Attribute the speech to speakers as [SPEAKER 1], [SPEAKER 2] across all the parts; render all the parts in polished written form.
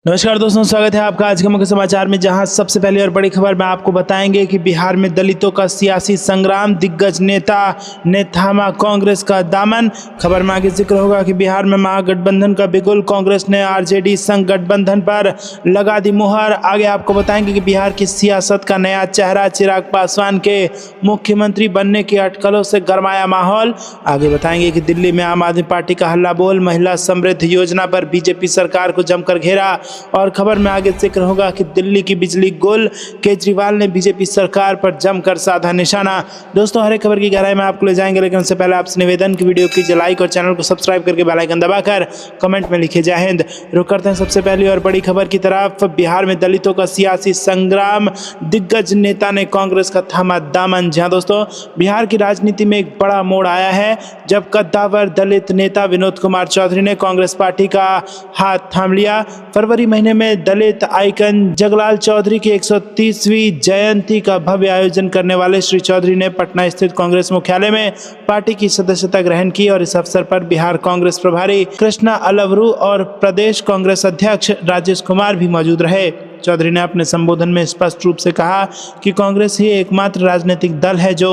[SPEAKER 1] नमस्कार दोस्तों, स्वागत है आपका आज के मुख्य समाचार में, जहां सबसे पहली और बड़ी खबर में आपको बताएंगे कि बिहार में दलितों का सियासी संग्राम, दिग्गज नेता ने थामा कांग्रेस का दामन। खबर में आगे जिक्र होगा कि बिहार में महागठबंधन का बिगुल, कांग्रेस ने आरजेडी संग गठबंधन पर लगा दी मुहर। आगे आपको बताएंगे कि बिहार की सियासत का नया चेहरा, चिराग पासवान के मुख्यमंत्री बनने की अटकलों से गरमाया माहौल। आगे बताएंगे कि दिल्ली में आम आदमी पार्टी का हल्ला बोल, महिला समृद्ध योजना पर बीजेपी सरकार को जमकर घेरा। और खबर में आगे जिक्र होगा कि दिल्ली की बिजली गुल, केजरीवाल ने बीजेपी सरकार पर जमकर साधा निशाना। दोस्तों, हर एक खबर की गहराई में आपको ले जाएंगे, लेकिन उससे पहले आपसे निवेदन की वीडियो कीजिए लाइक और चैनल को सब्सक्राइब करके बेल आइकन दबाकर कमेंट में लिखिए जय हिंद। रुक करते हैं सबसे पहली और बड़ी खबर की तरफ। बिहार में दलितों का सियासी संग्राम, दिग्गज नेता ने कांग्रेस का थामा दामन। जहां दोस्तों, बिहार की राजनीति में एक बड़ा मोड़ आया है जब कद्दावर दलित नेता विनोद कुमार चौधरी ने कांग्रेस पार्टी का हाथ थाम लिया। फरवरी महीने में दलित आइकन जगलाल चौधरी की 130वीं जयंती का भव्य आयोजन करने वाले श्री चौधरी ने पटना स्थित कांग्रेस मुख्यालय में पार्टी की सदस्यता ग्रहण की। और इस अवसर पर बिहार कांग्रेस प्रभारी कृष्णा अलवरू और प्रदेश कांग्रेस अध्यक्ष राजेश कुमार भी मौजूद रहे। चौधरी ने अपने संबोधन में स्पष्ट रूप से कहा कि कांग्रेस ही एकमात्र राजनीतिक दल है जो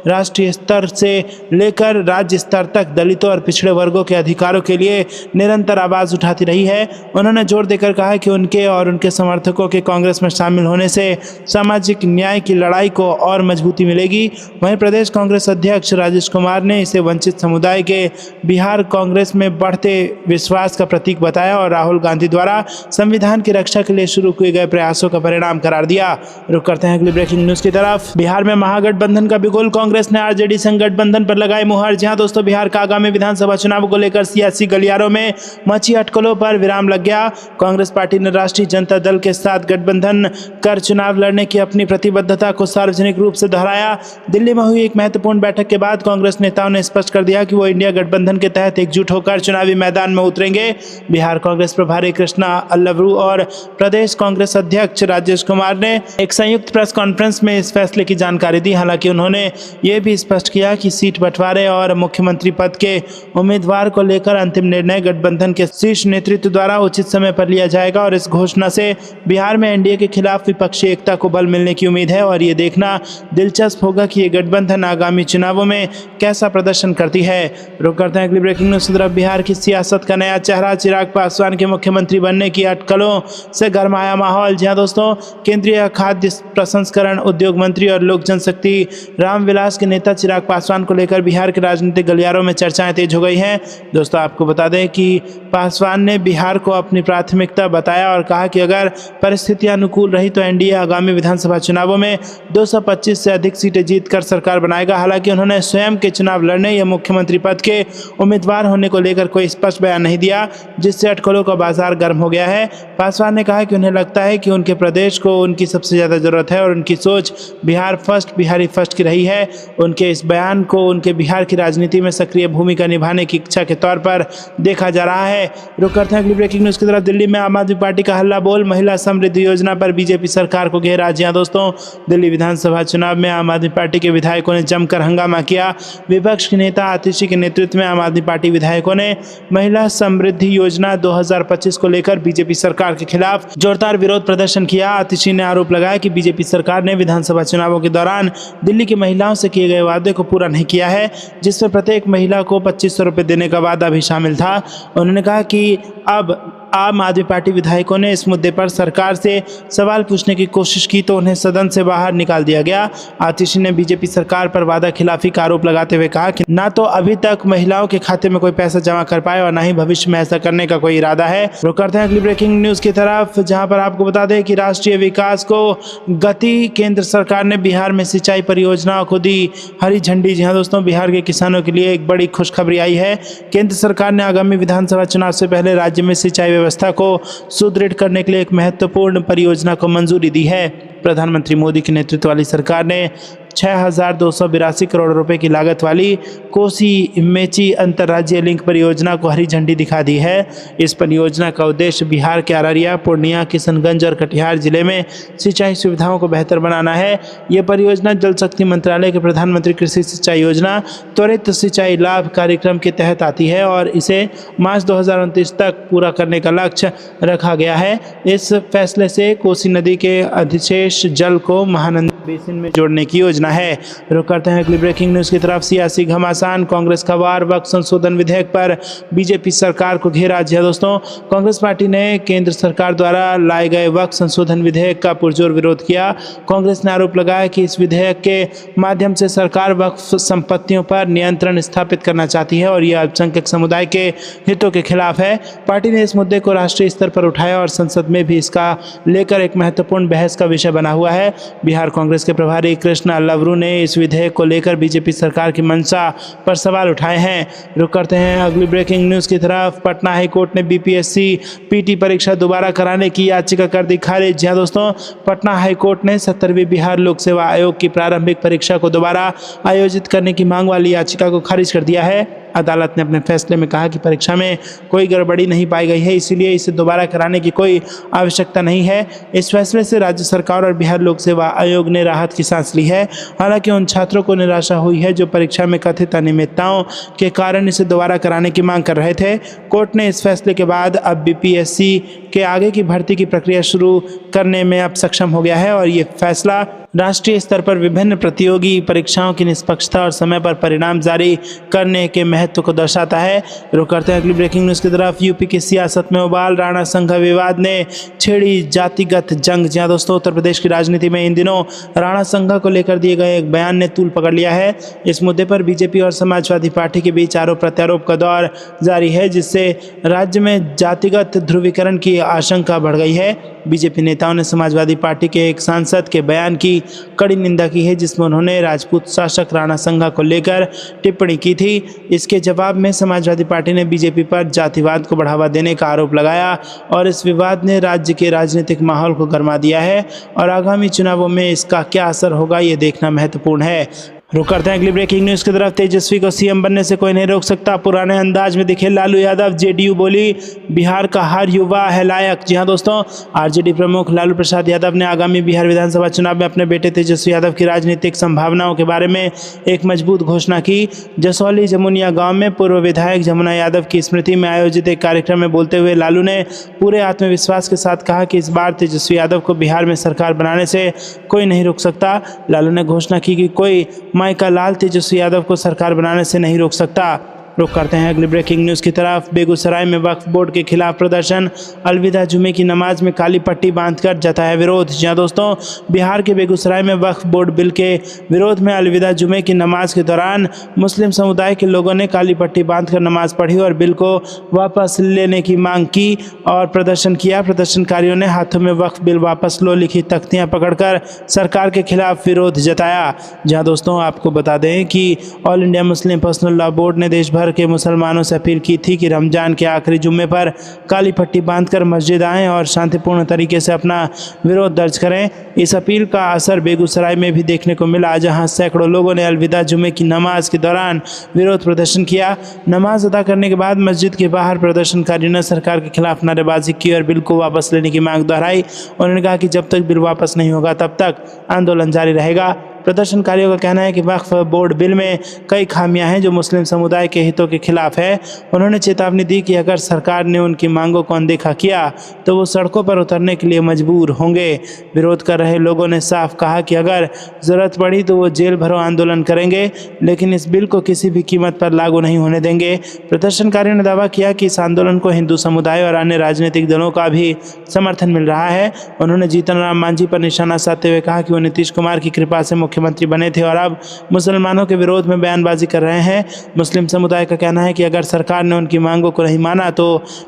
[SPEAKER 1] राष्ट्रीय स्तर से लेकर राज्य स्तर तक दलितों और पिछड़े वर्गों के अधिकारों के लिए निरंतर आवाज उठाती रही है। उन्होंने जोर देकर कहा कि उनके और उनके समर्थकों के कांग्रेस में शामिल होने से सामाजिक न्याय की लड़ाई को और मजबूती मिलेगी। वहीं प्रदेश कांग्रेस अध्यक्ष राजेश कुमार ने इसे वंचित समुदाय के बिहार कांग्रेस में बढ़ते विश्वास का प्रतीक बताया और राहुल गांधी द्वारा संविधान की रक्षा के लिए शुरू किए गए प्रयासों का परिणाम करार दिया। रुक करते हैं अगली ब्रेकिंग न्यूज की तरफ। बिहार में महागठबंधन का बिगुल, कांग्रेस ने आरजेडी संग गठबंधन पर लगाई मुहर। जहां दोस्तों, बिहार का आगामी विधानसभा चुनाव को लेकर सियासी गलियारों में मची अटकलों पर विराम लग गया। कांग्रेस पार्टी ने राष्ट्रीय जनता दल के साथ गठबंधन कर चुनाव लड़ने की अपनी प्रतिबद्धता को सार्वजनिक रूप से दोहराया। दिल्ली में हुई एक महत्वपूर्ण बैठक के बाद कांग्रेस नेताओं ने स्पष्ट कर दिया कि वो इंडिया गठबंधन के तहत एकजुट होकर चुनावी मैदान में उतरेंगे। बिहार कांग्रेस प्रभारी कृष्णा अलवरू और प्रदेश कांग्रेस अध्यक्ष राजेश कुमार ने एक संयुक्त प्रेस कॉन्फ्रेंस में इस फैसले की जानकारी दी। हालांकि उन्होंने ये भी स्पष्ट किया कि सीट बंटवारे और मुख्यमंत्री पद के उम्मीदवार को लेकर अंतिम निर्णय गठबंधन के शीर्ष नेतृत्व द्वारा उचित समय पर लिया जाएगा। और इस घोषणा से बिहार में एनडीए के खिलाफ विपक्षी एकता को बल मिलने की उम्मीद है। और ये देखना दिलचस्प होगा कि ये गठबंधन आगामी चुनावों में कैसा प्रदर्शन करती है। रुक करते हैं अगली ब्रेकिंग न्यूज की तरफ। बिहार की सियासत का नया चेहरा, चिराग पासवान के मुख्यमंत्री बनने की अटकलों से गरमाया माहौल। जहां दोस्तों, केंद्रीय खाद्य प्रसंस्करण उद्योग मंत्री और लोक जनशक्ति रामविलास के नेता चिराग पासवान को लेकर बिहार के राजनीतिक गलियारों में चर्चाएं तेज हो गई हैं। दोस्तों, आपको बता दें कि पासवान ने बिहार को अपनी प्राथमिकता बताया और कहा कि अगर परिस्थितियां अनुकूल रही तो एनडीए आगामी विधानसभा चुनावों में 225 से अधिक सीटें जीतकर सरकार बनाएगा। हालांकि उन्होंने स्वयं के चुनाव लड़ने या मुख्यमंत्री पद के उम्मीदवार होने को लेकर कोई स्पष्ट बयान नहीं दिया, जिससे अटकलों का बाजार गर्म हो गया है। पासवान ने कहा कि उन्हें लगता है कि उनके प्रदेश को उनकी सबसे ज़्यादा ज़रूरत है और उनकी सोच बिहार फर्स्ट, बिहारी फर्स्ट की रही है। उनके इस बयान को उनके बिहार की राजनीति में सक्रिय भूमिका निभाने की इच्छा के तौर पर देखा जा रहा है। रुक करते हैं अगली ब्रेकिंग न्यूज़ की तरफ। दिल्ली में आम आदमी पार्टी का हल्ला बोल, महिला समृद्ध योजना पर बीजेपी सरकार को घेरा। जी हां दोस्तों, दिल्ली विधानसभा चुनाव में आम आदमी पार्टी के विधायकों ने जमकर हंगामा किया। विपक्ष के नेता आतिशी के नेतृत्व में आम आदमी पार्टी विधायकों ने महिला समृद्धि योजना 2025 को लेकर बीजेपी सरकार के खिलाफ जोरदार विरोध प्रदर्शन किया। आतिशी ने आरोप लगाया कि बीजेपी सरकार ने विधानसभा चुनावों के दौरान दिल्ली की महिलाओं से किए गए वादे को पूरा नहीं किया है, जिसमें प्रत्येक महिला को 2500 रुपये देने का वादा भी शामिल था। उन्होंने कहा कि अब आम आदमी पार्टी विधायकों ने इस मुद्दे पर सरकार से सवाल पूछने की कोशिश की तो उन्हें सदन से बाहर निकाल दिया गया। आतिशी ने बीजेपी सरकार पर वादा खिलाफी का आरोप लगाते हुए कहा कि ना तो अभी तक महिलाओं के खाते में कोई पैसा जमा कर पाए और ना ही भविष्य में ऐसा करने का कोई इरादा है। रुक करते हैं अगली ब्रेकिंग न्यूज की तरफ, जहां पर आपको बता दें कि राष्ट्रीय विकास को गति, केंद्र सरकार ने बिहार में सिंचाई परियोजनाओं को दी हरी झंडी। जी हाँ दोस्तों, बिहार के किसानों के लिए एक बड़ी खुशखबरी आई है। केंद्र सरकार ने आगामी विधानसभा चुनाव से पहले राज्य में सिंचाई व्यवस्था को सुदृढ़ करने के लिए एक महत्वपूर्ण परियोजना को मंजूरी दी है। प्रधानमंत्री मोदी के नेतृत्व वाली सरकार ने 6,282 करोड़ रुपए की लागत वाली कोसी मेची अंतर्राज्यीय लिंक परियोजना को हरी झंडी दिखा दी है। इस परियोजना का उद्देश्य बिहार के अररिया, पूर्णिया, किशनगंज और कटिहार जिले में सिंचाई सुविधाओं को बेहतर बनाना है। ये परियोजना जल शक्ति मंत्रालय के प्रधानमंत्री कृषि सिंचाई योजना त्वरित सिंचाई लाभ कार्यक्रम के तहत आती है और इसे मार्च 2029 तक पूरा करने का लक्ष्य रखा गया है। इस फैसले से कोसी नदी के अधिशेष जल को महानंदा बेसिन में जोड़ने की योजना है। रुक करते हैं अगली ब्रेकिंग न्यूज की तरफ। सियासी घमासान, कांग्रेस का वार, वक्फ संशोधन विधेयक पर बीजेपी सरकार को घेरा। जी हां दोस्तों, कांग्रेस पार्टी ने केंद्र सरकार द्वारा लाए गए वक्फ संशोधन विधेयक का पुरजोर विरोध किया। कांग्रेस ने आरोप लगाया कि इस विधेयक के माध्यम से सरकार वक्फ संपत्तियों पर नियंत्रण स्थापित करना चाहती है और यह अल्पसंख्यक समुदाय के हितों के खिलाफ है। पार्टी ने इस मुद्दे को राष्ट्रीय स्तर पर उठाया और संसद में भी इसका लेकर एक महत्वपूर्ण बहस का विषय बना हुआ है। बिहार कांग्रेस के प्रभारी कृष्णा लवरू ने इस विधेयक को लेकर बीजेपी सरकार की मंशा पर सवाल उठाए हैं। रुक करते हैं अगली ब्रेकिंग न्यूज की तरफ। पटना हाईकोर्ट ने बीपीएससी पीटी परीक्षा दोबारा कराने की याचिका कर दी खारिज। जी हां दोस्तों, पटना हाईकोर्ट ने 70वीं बिहार लोक सेवा आयोग की प्रारंभिक परीक्षा को दोबारा आयोजित करने की मांग वाली याचिका को खारिज कर दिया है। अदालत ने अपने फैसले में कहा कि परीक्षा में कोई गड़बड़ी नहीं पाई गई है, इसीलिए इसे दोबारा कराने की कोई आवश्यकता नहीं है। इस फैसले से राज्य सरकार और बिहार लोक सेवा आयोग ने राहत की सांस ली है। हालांकि उन छात्रों को निराशा हुई है जो परीक्षा में कथित अनियमितताओं के कारण इसे दोबारा कराने की मांग कर रहे थे। कोर्ट ने इस फैसले के बाद अब बीपीएससी के आगे की भर्ती की प्रक्रिया शुरू करने में अब सक्षम हो गया है और ये फैसला राष्ट्रीय स्तर पर विभिन्न प्रतियोगी परीक्षाओं की निष्पक्षता और समय पर परिणाम जारी करने के महत्व को दर्शाता है। रुक करते हैं अगली ब्रेकिंग न्यूज़ की तरफ। यूपी की सियासत में उबाल, राणा संघा विवाद ने छेड़ी जातिगत जंग। जी हां दोस्तों, उत्तर प्रदेश की राजनीति में इन दिनों राणा संघा को लेकर दिए गए एक बयान ने तूल पकड़ लिया है। इस मुद्दे पर बीजेपी और समाजवादी पार्टी के बीच आरोप प्रत्यारोप का दौर जारी है, जिससे राज्य में जातिगत ध्रुवीकरण की आशंका बढ़ गई है। बीजेपी नेताओं ने समाजवादी पार्टी के एक सांसद के बयान की कड़ी निंदा की है, जिसमें उन्होंने राजपूत शासक राणा संघा को लेकर टिप्पणी की थी। इसके जवाब में समाजवादी पार्टी ने बीजेपी पर जातिवाद को बढ़ावा देने का आरोप लगाया और इस विवाद ने राज्य के राजनीतिक माहौल को गरमा दिया है और आगामी चुनावों में इसका क्या असर होगा ये देखना महत्वपूर्ण है। रुक करते हैं अगली ब्रेकिंग न्यूज़ की तरफ। तेजस्वी को सीएम बनने से कोई नहीं रोक सकता, पुराने अंदाज में दिखे लालू यादव। जेडीयू बोली बिहार का हर युवा है लायक। जी हां दोस्तों, आरजेडी प्रमुख लालू प्रसाद यादव ने आगामी बिहार विधानसभा चुनाव में अपने बेटे तेजस्वी यादव की राजनीतिक संभावनाओं के बारे में एक मजबूत घोषणा की। जसौली जमुनिया गाँव में पूर्व विधायक जमुना यादव की स्मृति में आयोजित एक कार्यक्रम में बोलते हुए लालू ने पूरे आत्मविश्वास के साथ कहा कि इस बार तेजस्वी यादव को बिहार में सरकार बनाने से कोई नहीं रोक सकता। लालू ने घोषणा की कि कोई माइका लाल तेजस्वी यादव को सरकार बनाने से नहीं रोक सकता। रुक करते हैं अगली ब्रेकिंग न्यूज़ की तरफ। बेगूसराय में वक्फ बोर्ड के खिलाफ प्रदर्शन, अलविदा जुमे की नमाज में काली पट्टी बांधकर जताया विरोध। जी हां दोस्तों, बिहार के बेगूसराय में वक्फ बोर्ड बिल के विरोध में अलविदा जुमे की नमाज के दौरान मुस्लिम समुदाय के लोगों ने काली पट्टी बांधकर नमाज पढ़ी और बिल को वापस लेने की मांग की और प्रदर्शन किया। प्रदर्शनकारियों ने हाथों में वक्फ बिल वापस लो लिखी तख्तियां पकड़कर सरकार के खिलाफ विरोध जताया। जी हां दोस्तों, आपको बता दें कि all India Muslim personal law board ने देश भर के मुसलमानों से अपील की थी कि रमजान के आखिरी जुम्मे पर काली पट्टी बांधकर मस्जिद आएं और शांतिपूर्ण तरीके से अपना विरोध दर्ज करें। इस अपील का असर बेगूसराय में भी देखने को मिला, जहां सैकड़ों लोगों ने अलविदा जुम्मे की नमाज के दौरान विरोध प्रदर्शन किया। नमाज अदा करने के बाद मस्जिद के बाहर प्रदर्शनकारियों ने सरकार के खिलाफ नारेबाजी की और बिल को वापस लेने की मांग दोहराई। उन्होंने कहा कि जब तक बिल वापस नहीं होगा तब तक आंदोलन जारी रहेगा। प्रदर्शनकारियों का कहना है कि वक्फ बोर्ड बिल में कई खामियां हैं जो मुस्लिम समुदाय के हितों के खिलाफ है। उन्होंने चेतावनी दी कि अगर सरकार ने उनकी मांगों को अनदेखा किया तो वो सड़कों पर उतरने के लिए मजबूर होंगे। विरोध कर रहे लोगों ने साफ कहा कि अगर ज़रूरत पड़ी तो वो जेल भरो आंदोलन करेंगे, लेकिन इस बिल को किसी भी कीमत पर लागू नहीं होने देंगे। प्रदर्शनकारियों ने दावा किया कि इस आंदोलन को हिंदू समुदाय और अन्य राजनीतिक दलों का भी समर्थन मिल रहा है। उन्होंने जीतन राम मांझी पर निशाना साधते हुए कहा कि वो नीतीश कुमार की कृपा से मुख्यमंत्री बने थे और अब मुसलमानों के विरोध में बयानबाजी कर रहे हैं। मुस्लिम समुदाय का कहना है कि अगर सरकार ने उनकी मांगों को नहीं माना तो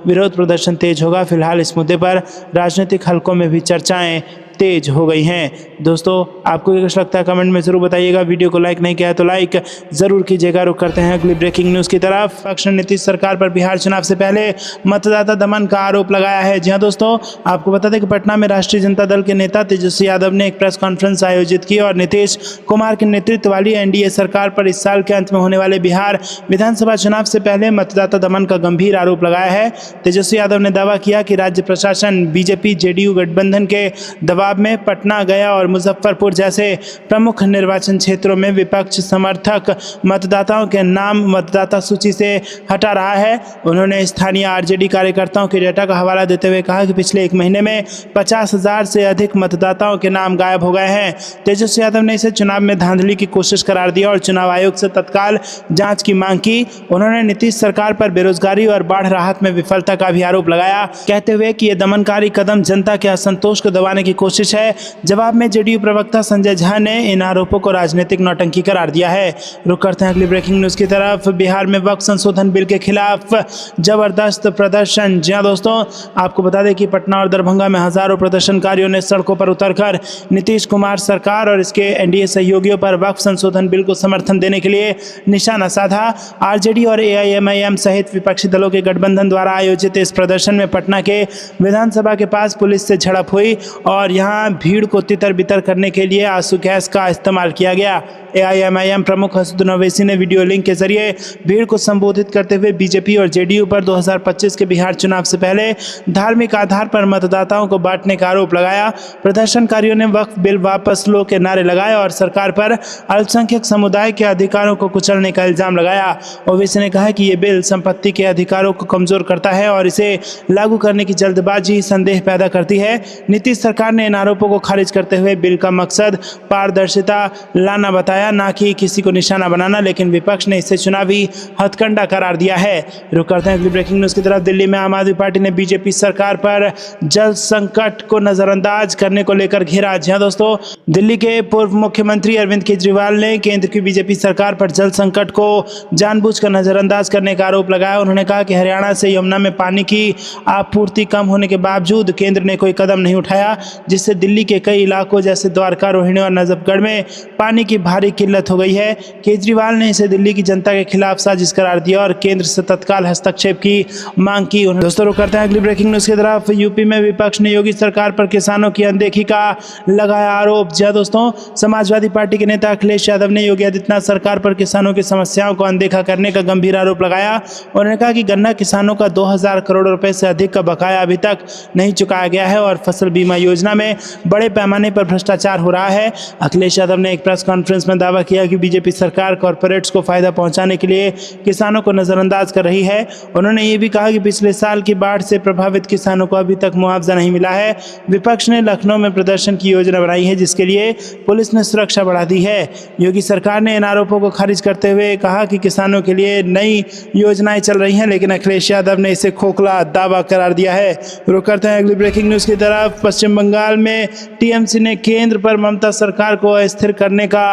[SPEAKER 1] विरोध प्रदर्शन तेज होगा। फिलहाल इस मुद्दे पर राजनीतिक हलकों में भी चर्चाएं तेज हो गई हैं। दोस्तों आपको क्या कुछ लगता है कमेंट में जरूर बताइएगा। वीडियो को लाइक नहीं किया है तो लाइक जरूर कीजिएगा। रुक करते हैं अगली ब्रेकिंग न्यूज़ की तरफ। विपक्ष ने नीतीश सरकार पर बिहार चुनाव से पहले मतदाता दमन का आरोप लगाया है। जी हाँ दोस्तों, आपको बता दें कि पटना में राष्ट्रीय जनता दल के नेता तेजस्वी यादव ने एक प्रेस कॉन्फ्रेंस आयोजित की और नीतीश कुमार के नेतृत्व वाली एनडीए सरकार पर इस साल के अंत में होने वाले बिहार विधानसभा चुनाव से पहले मतदाता दमन का गंभीर आरोप लगाया है। तेजस्वी यादव ने दावा किया कि राज्य प्रशासन बीजेपी जेडीयू गठबंधन के दबाव में पटना, गया और मुजफ्फरपुर जैसे प्रमुख निर्वाचन क्षेत्रों में विपक्ष समर्थक मतदाताओं के नाम मतदाता सूची से हटा रहा है। उन्होंने स्थानीय आरजेडी कार्यकर्ताओं के डेटा का हवाला देते हुए कहा कि पिछले एक महीने में 50,000 से अधिक मतदाताओं के नाम गायब हो गए हैं। तेजस्वी यादव ने इसे चुनाव में धांधली की कोशिश करार दिया और चुनाव आयोग से तत्काल जांच की मांग की। उन्होंने नीतीश सरकार पर बेरोजगारी और बाढ़ राहत में विफलता का भी आरोप लगाया, कहते हुए कि यह दमनकारी कदम जनता के असंतोष को दबाने की कोशिश है। जवाब में जेडीयू प्रवक्ता संजय झा ने इन आरोपों को राजनीतिक नौटंकी करार दिया है। रुक करते हैं अगली ब्रेकिंग न्यूज़ की तरफ। बिहार में वक्फ संशोधन बिल के खिलाफ जबरदस्त प्रदर्शन। जी हाँ दोस्तों, आपको बता दें कि पटना और दरभंगा में हजारों प्रदर्शनकारियों ने सड़कों पर उतरकर नीतीश कुमार सरकार और इसके एनडीए सहयोगियों पर वक्फ संशोधन बिल को समर्थन देने के लिए निशाना साधा। आरजेडी और एआईएमआईएम सहित विपक्षी दलों के गठबंधन द्वारा आयोजित इस प्रदर्शन में पटना के विधानसभा के पास पुलिस से झड़प हुई और यहां भीड़ को तितर बितर करने के लिए आंसू गैस का इस्तेमाल किया गया। एआईएमआईएम प्रमुख हसदुद्दीन ओवैसी ने वीडियो लिंक के जरिए भीड़ को संबोधित करते हुए बीजेपी और जेडीयू पर 2025 के बिहार चुनाव से पहले धार्मिक आधार पर मतदाताओं को बांटने का आरोप लगाया। प्रदर्शनकारियों ने वक्फ बिल वापस लो के नारे लगाए और सरकार पर अल्पसंख्यक समुदाय के अधिकारों को कुचलने का इल्जाम लगाया। ओवैसी ने कहा कि ये बिल संपत्ति के अधिकारों को कमजोर करता है और इसे लागू करने की जल्दबाजी संदेह पैदा करती है। नीतीश सरकार ने इन आरोपों को खारिज करते हुए बिल का मकसद पारदर्शिता लाना बताया, ना कि किसी को निशाना बनाना, लेकिन विपक्ष ने इसे चुनावी हथकंडा करार दिया है। रुक करते हैं अगली ब्रेकिंग न्यूज़ की तरफ। दिल्ली में आम आदमी पार्टी ने बीजेपी सरकार पर जल संकट को नजरअंदाज करने को लेकर घेरा। जी हाँ दोस्तों, दिल्ली के पूर्व मुख्यमंत्री अरविंद केजरीवाल ने केंद्र की बीजेपी सरकार पर जल संकट को जानबूझकर नजरअंदाज करने का आरोप लगाया। उन्होंने कहा कि हरियाणा से यमुना में पानी की आपूर्ति कम होने के बावजूद केंद्र ने कोई कदम नहीं उठाया, जिससे दिल्ली के कई इलाकों जैसे द्वारका, रोहिणी और नजफगढ़ में पानी की भारी किल्लत हो गई है। केजरीवाल ने इसे दिल्ली की जनता के खिलाफ साजिश करार दिया और केंद्र से तत्काल हस्तक्षेप की मांग की। दोस्तों रुक करते हैं अगली ब्रेकिंग न्यूज़ की तरफ। यूपी में विपक्ष ने योगी सरकार पर किसानों की अनदेखी का लगाया आरोप। जी दोस्तों, समाजवादी पार्टी के नेता अखिलेश यादव ने योगी आदित्यनाथ सरकार पर किसानों की समस्याओं को अनदेखा करने का गंभीर आरोप लगाया। उन्होंने कहा कि गन्ना किसानों का 2000 करोड़ रुपए से अधिक का बकाया अभी तक नहीं चुकाया गया है और फसल बीमा योजना में बड़े पैमाने पर भ्रष्टाचार हो रहा है। अखिलेश यादव ने एक प्रेस कॉन्फ्रेंस में दावा किया कि बीजेपी सरकार कॉरपोरेट्स को फायदा पहुंचाने के लिए किसानों को नजरअंदाज कर रही है। उन्होंने ये भी कहा कि पिछले साल की बाढ़ से प्रभावित किसानों को अभी तक मुआवजा नहीं मिला है। विपक्ष ने लखनऊ में प्रदर्शन की योजना बनाई है, जिसके लिए पुलिस ने सुरक्षा बढ़ा दी है। योगी सरकार ने इन आरोपों को खारिज करते हुए कहा कि किसानों के लिए नई योजनाएं चल रही हैं, लेकिन अखिलेश यादव ने इसे खोखला दावा करार दिया है। रुक करते हैं अगली ब्रेकिंग न्यूज़ की तरफ। पश्चिम बंगाल में टीएमसी ने केंद्र पर ममता सरकार को अस्थिर करने का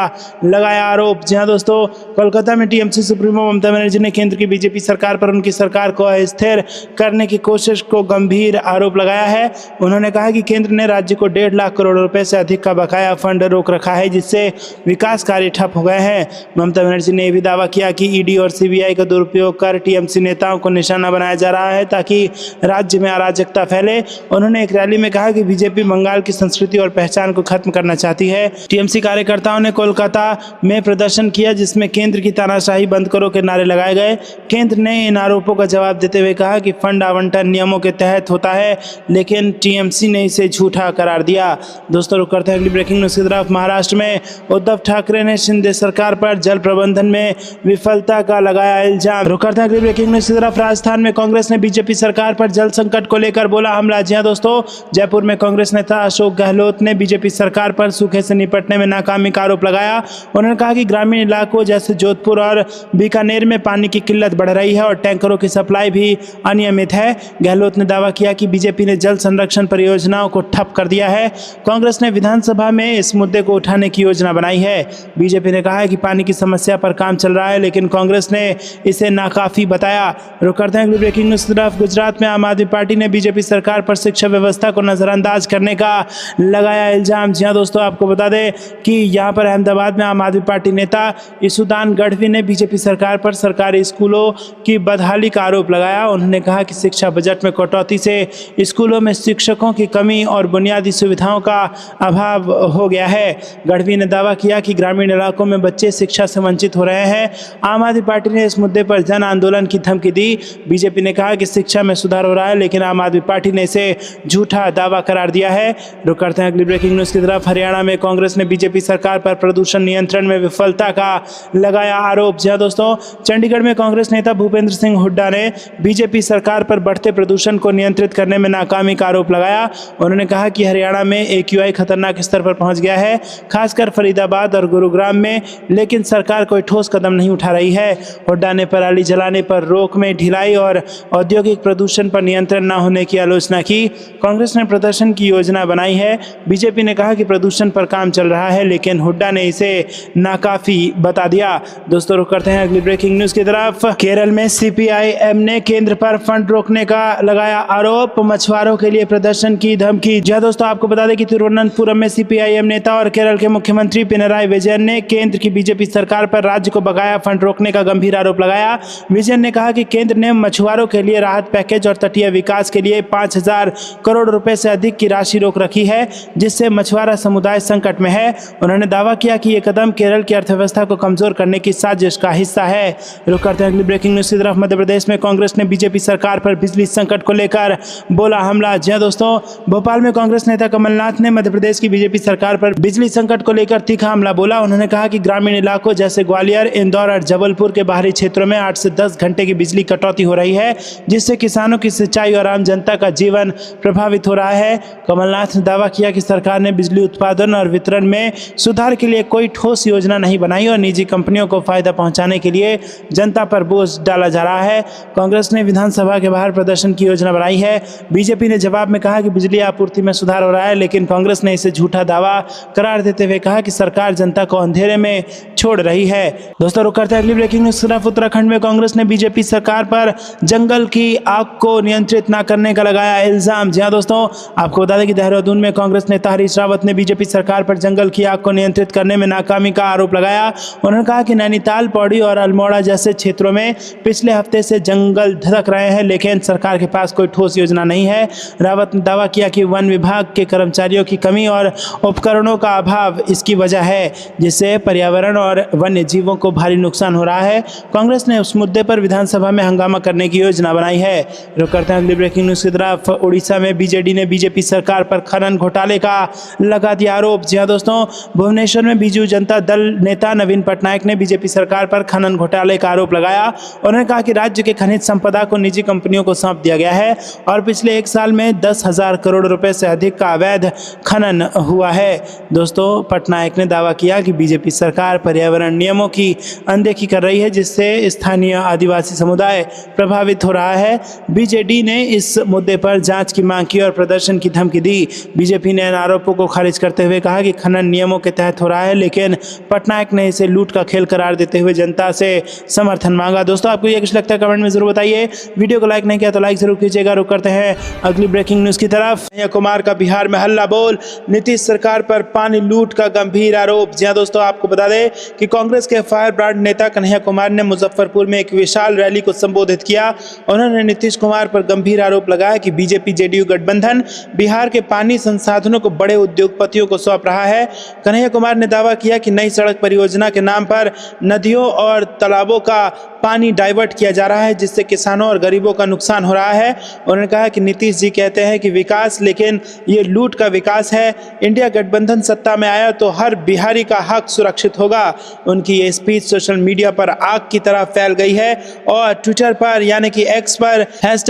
[SPEAKER 1] लगाया आरोप। जी हाँ दोस्तों, कोलकाता में टीएमसी सुप्रीमो ममता बनर्जी ने केंद्र की बीजेपी सरकार पर उनकी सरकार को अस्थिर करने की कोशिश को गंभीर आरोप लगाया है। उन्होंने कहा कि केंद्र ने राज्य को 1.5 लाख करोड़ रुपए से अधिक का बकाया फंड रोक रखा है, जिससे विकास कार्य ठप हो गए हैं। ममता बनर्जी ने यह भी दावा किया कि ईडी और सीबीआई का दुरुपयोग कर टीएमसी नेताओं को निशाना बनाया जा रहा है ताकि राज्य में अराजकता फैले। उन्होंने एक रैली में कहा कि बीजेपी बंगाल की संस्कृति और पहचान को खत्म करना चाहती है। टीएमसी कार्यकर्ताओं ने कोलकाता में प्रदर्शन किया, जिसमें केंद्र की तानाशाही बंद करो के नारे लगाए गए। केंद्र ने इन आरोपों का जवाब देते हुए कहा कि फंड आवंटन नियमों के तहत होता है, लेकिन टीएमसी ने इसे झूठा करार दिया। दोस्तों रुक करते हैं अगली ब्रेकिंग न्यूज़ की तरफ। महाराष्ट्र में उद्धव ठाकरे ने शिंदे सरकार पर जल प्रबंधन में विफलता का लगाया इल्जाम। रुक करते हैं अगली ब्रेकिंग न्यूज़ की तरफ। राजस्थान में कांग्रेस ने बीजेपी सरकार पर जल संकट को लेकर बोला हमला। जी हां दोस्तों, जयपुर में कांग्रेस नेता अशोक गहलोत ने बीजेपी सरकार पर सूखे से निपटने में नाकामी का आरोप लगाया। उन्होंने कहा कि ग्रामीण इलाकों जैसे जोधपुर और बीकानेर में पानी की किल्लत बढ़ रही है और टैंकरों की सप्लाई भी अनियमित है। गहलोत ने दावा किया कि बीजेपी ने जल संरक्षण परियोजनाओं को ठप कर दिया है। कांग्रेस ने विधानसभा में इस मुद्दे को उठाने की योजना बनाई है। बीजेपी ने कहा है कि पानी की समस्या पर काम चल रहा है, लेकिन कांग्रेस ने इसे नाकाफी बताया। रुक करते हैं अगली ब्रेकिंग न्यूज़ की तरफ। गुजरात में आम आदमी पार्टी ने बीजेपी सरकार पर शिक्षा व्यवस्था को नजरअंदाज करने का लगाया इल्जाम। जी हाँ दोस्तों, आपको बता दें कि यहाँ पर अहमदाबाद में आम आदमी पार्टी नेता इसुदान गढ़वी ने बीजेपी सरकार पर सरकारी स्कूलों की बदहाली का आरोप लगाया। उन्होंने कहा कि शिक्षा बजट में कटौती से स्कूलों में शिक्षकों की कमी और बुनियादी सुविधाओं का अभाव हो गया है। गढ़वी ने दावा किया कि ग्रामीण इलाकों में बच्चे शिक्षा से वंचित हो रहे हैं। आम आदमी पार्टी ने इस मुद्दे पर जन आंदोलन की धमकी दी। बीजेपी ने कहा कि शिक्षा में सुधार हो रहा है, लेकिन आम आदमी पार्टी ने इसे झूठा दावा करार दिया है। रुक करते हैं अगली ब्रेकिंग न्यूज़ की तरफ। हरियाणा में कांग्रेस ने बीजेपी सरकार पर प्रदूषण नियंत्रण में विफलता का लगाया आरोप। जी दोस्तों, चंडीगढ़ में कांग्रेस नेता भूपेंद्र सिंह हुड्डा ने बीजेपी सरकार पर बढ़ते प्रदूषण को नियंत्रित करने में नाकामी का आरोप लगाया। उन्होंने कहा कि हरियाणा में AQI खतरनाक स्तर पर पहुंच गया है, खासकर फरीदाबाद और गुरुग्राम में, लेकिन सरकार कोई ठोस कदम नहीं उठा रही है। हुड्डा ने पराली जलाने पर रोक में ढिलाई और औद्योगिक प्रदूषण पर नियंत्रण न होने की आलोचना की। कांग्रेस ने प्रदर्शन की योजना बनाई है। बीजेपी ने कहा कि प्रदूषण पर काम चल रहा है, लेकिन हुड्डा ने इसे नाकाफी बता दिया। दोस्तों, रुक करते हैं अगली ब्रेकिंग न्यूज़ की तरफ। केरल में CPIM ने केंद्र पर फंड रोकने का लगाया आरोप, मछुआरों के लिए प्रदर्शन की धमकी। जी दोस्तों, आपको बता दें कि तिरुवनंतपुरम में CPIM नेता और केरल के मुख्यमंत्री पिनराई विजयन ने केंद्र की बीजेपी सरकार पर राज्य को बकाया फंड रोकने का गंभीर आरोप लगाया। विजयन ने कहा कि केंद्र ने मछुआरों के लिए राहत पैकेज और तटीय विकास के लिए 5,000 करोड़ रुपए से अधिक की राशि रोक रखी है, जिससे मछुआरा समुदाय संकट में है। उन्होंने दावा किया कि यह कदम केरल की अर्थव्यवस्था को कमजोर करने की साजिश का हिस्सा है। रुक करते हैं अगली ब्रेकिंग न्यूज़ की तरफ। मध्य प्रदेश में कांग्रेस ने बीजेपी सरकार पर बिजली संकट को लेकर बोला हमला। जी दोस्तों, भोपाल में कांग्रेस नेता कमलनाथ ने मध्य प्रदेश की बीजेपी सरकार पर बिजली संकट को लेकर तीखा हमला बोला। उन्होंने कहा कि ग्रामीण इलाकों जैसे ग्वालियर, इंदौर और जबलपुर के बाहरी क्षेत्रों में 8 से 10 घंटे की बिजली कटौती हो रही है, जिससे किसानों की सिंचाई और आम जनता का जीवन प्रभावित हो रहा है। कमलनाथ ने दावा किया कि सरकार ने बिजली उत्पादन और वितरण में सुधार के लिए कोई ठोस योजना नहीं बनाई और निजी कंपनियों को फायदा पहुंचाने के लिए जनता पर बोझ डाला जा रहा है। कांग्रेस ने विधानसभा के बाहर प्रदर्शन की योजना बनाई है। बीजेपी ने जवाब में कहा कि बिजली आपूर्ति में सुधार हो रहा है, लेकिन कांग्रेस ने इसे झूठा दावा करार देते हुए कहा कि सरकार जनता को अंधेरे में छोड़ रही है। दोस्तों, रुक करते हैं अगली ब्रेकिंग न्यूज़ तरफ। उत्तराखंड में कांग्रेस ने बीजेपी सरकार पर जंगल की आग को नियंत्रित न करने का लगाया इल्जाम। जी हाँ दोस्तों, आपको बता दें कि देहरादून में कांग्रेस नेता हरीश रावत ने बीजेपी सरकार पर जंगल की आग को नियंत्रित करने में नाकामी का आरोप लगाया। उन्होंने कहा कि नैनीताल, पौड़ी और अल्मोड़ा जैसे क्षेत्रों में पिछले हफ्ते से जंगल धधक रहे हैं, लेकिन सरकार के पास कोई ठोस योजना नहीं है। रावत ने दावा किया कि वन विभाग के कर्मचारियों की कमी और उपकरणों का अभाव इसकी वजह है, जिससे पर्यावरण और वन्य जीवों को भारी नुकसान हो रहा है। कांग्रेस ने उस मुद्दे पर विधानसभा में हंगामा करने की योजना बनाई है। रुक करते हैं अगली ब्रेकिंग न्यूज़ की तरफ। उड़ीसा में बीजेडी ने बीजेपी सरकार पर खनन घोटाले का लगा दिया आरोप। जी हाँ दोस्तों, भुवनेश्वर में बीजू जनता दल नेता नवीन पटनायक ने बीजेपी सरकार पर खनन घोटाले का आरोप लगाया। उन्होंने कहा कि राज्य के खनिज संपदा को निजी कंपनियों को सौंप दिया गया है और पिछले 1 साल में 10,000 करोड़ रुपए से अधिक का अवैध खनन हुआ है। दोस्तों, पटनायक ने दावा किया कि बीजेपी सरकार पर्यावरण नियमों की अनदेखी कर रही है, जिससे स्थानीय आदिवासी समुदाय प्रभावित हो रहा है। बीजेडी ने इस मुद्दे पर जांच की मांग की और प्रदर्शन की धमकी दी। बीजेपी ने इन आरोपों को खारिज करते हुए कहा कि खनन नियमों के तहत हो रहा है, लेकिन पटनायक ने इसे लूट का खेल करार देते हुए जनता से समर्थन मांगा। दोस्तों, आपको ये कुछ लगता है कमेंट में जरूर बताइए। वीडियो को लाइक नहीं किया तो लाइक जरूर कीजिएगा। रुक करते हैं अगली ब्रेकिंग न्यूज़ की तरफ। कन्हैया कुमार का बिहार में हल्ला बोल, नीतीश सरकार पर पानी लूट का गंभीर आरोप। जी हाँ दोस्तों, आपको बता दें कि कांग्रेस के फायर ब्रांड नेता कन्हैया कुमार ने मुजफ्फरपुर में एक विशाल रैली को संबोधित किया। उन्होंने नीतीश कुमार पर गंभीर आरोप लगाया कि बीजेपी जेडीयू गठबंधन बिहार के पानी संसाधनों को बड़े उद्योगपतियों को सौंप रहा है। कन्हैया कुमार ने दावा किया कि नई सड़क परियोजना के नाम पर नदियों और तालाबों का पानी डाइवर्ट किया जा रहा है, जिससे किसानों और गरीबों का नुकसान हो रहा है। उन्होंने कहा कि नीतीश जी कहते हैं कि विकास, लेकिन ये लूट का विकास है। इंडिया गठबंधन सत्ता में आया तो हर बिहारी का हक सुरक्षित होगा। उनकी ये स्पीच सोशल मीडिया पर आग की तरह फैल गई है और ट्विटर पर यानी कि एक्स पर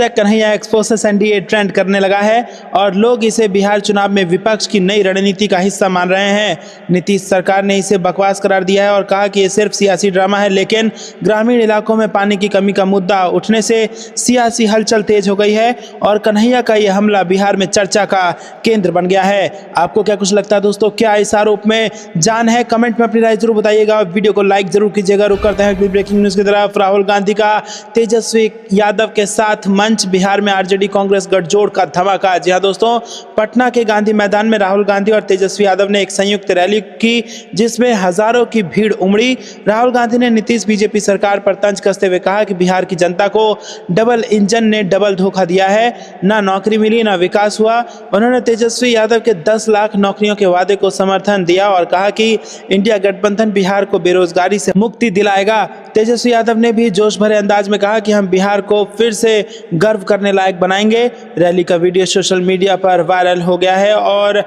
[SPEAKER 1] #कन्हैया एक्सपोसेस एनडीए ट्रेंड करने लगा है और लोग इसे बिहार चुनाव में विपक्ष की नई रणनीति का हिस्सा मान रहे हैं। नीतीश सरकार ने इसे बकवास करार दिया है और कहा कि ये सिर्फ सियासी ड्रामा है, लेकिन ग्रामीण इलाकों में पानी की कमी का मुद्दा उठने से सियासी हलचल तेज हो गई है और कन्हैया का यह हमला बिहार में चर्चा का केंद्र बन गया है। आपको क्या कुछ लगता है दोस्तों, क्या इस आरोप में जान है? कमेंट में अपनी राय जरूर बताइएगा और वीडियो को लाइक जरूर कीजिएगा। रुक करते हैं ब्रेकिंग न्यूज़ की तरफ। राहुल गांधी का तेजस्वी यादव के साथ मंच, बिहार में आरजेडी कांग्रेस गठजोड़ का धमाका। जी हाँ दोस्तों, पटना पटना के गांधी मैदान में राहुल गांधी और तेजस्वी यादव ने एक संयुक्त रैली की, जिसमें हजारों की भीड़ उमड़ी। राहुल गांधी ने नीतीश बीजेपी सरकार पर तंज कसते हुए कहा कि बिहार की जनता को डबल इंजन ने डबल धोखा दिया है, ना नौकरी मिली ना विकास हुआ। उन्होंने तेजस्वी यादव के 10 लाख नौकरियों के वादे को समर्थन दिया और कहा कि इंडिया गठबंधन बिहार को बेरोजगारी से मुक्ति दिलाएगा। तेजस्वी यादव ने भी जोश भरे अंदाज में कहा कि हम बिहार को फिर से गर्व करने लायक बनाएंगे। रैली का वीडियो सोशल मीडिया पर वायरल हो गया है और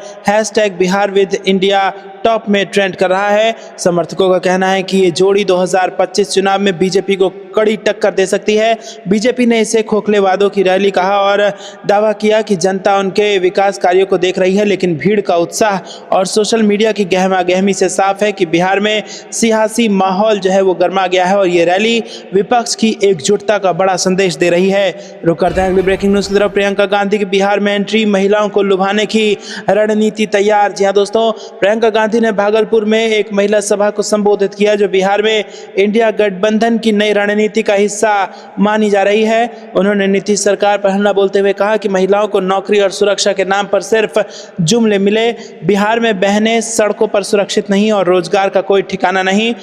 [SPEAKER 1] #बिहार विद इंडिया टॉप में ट्रेंड कर रहा है। समर्थकों का कहना है कि ये जोड़ी 2025 चुनाव में बीजेपी को कड़ी टक्कर दे सकती है। बीजेपी ने इसे खोखले वादों की रैली कहा और दावा किया कि जनता उनके विकास कार्यों को देख रही है, लेकिन भीड़ का उत्साह और सोशल मीडिया की गहमा-गहमी से साफ है कि बिहार में सियासी माहौल जो है वो गर्मा गया है और ये रैली विपक्ष की एकजुटता का बड़ा संदेश दे रही है। रुक करते हैं अगली ब्रेकिंग न्यूज की तरफ। प्रियंका गांधी की बिहार में एंट्री, महिलाओं को लुभाने की रणनीति तैयार। जी हाँ दोस्तों, प्रियंका गांधी ने भागलपुर में एक महिला सभा को संबोधित किया, जो बिहार में इंडिया गठबंधन की नई रणनीति का हिस्सा मानी जा रही है। उन्होंने नीतीश सरकार पर हमला बोलते हुए कहा कि महिलाओं को नौकरी और सुरक्षा के नाम पर सिर्फ जुमले मिले। बिहार में बहनें सड़कों पर सुरक्षित नहीं और रोजगार का कोई ठिकाना नहीं।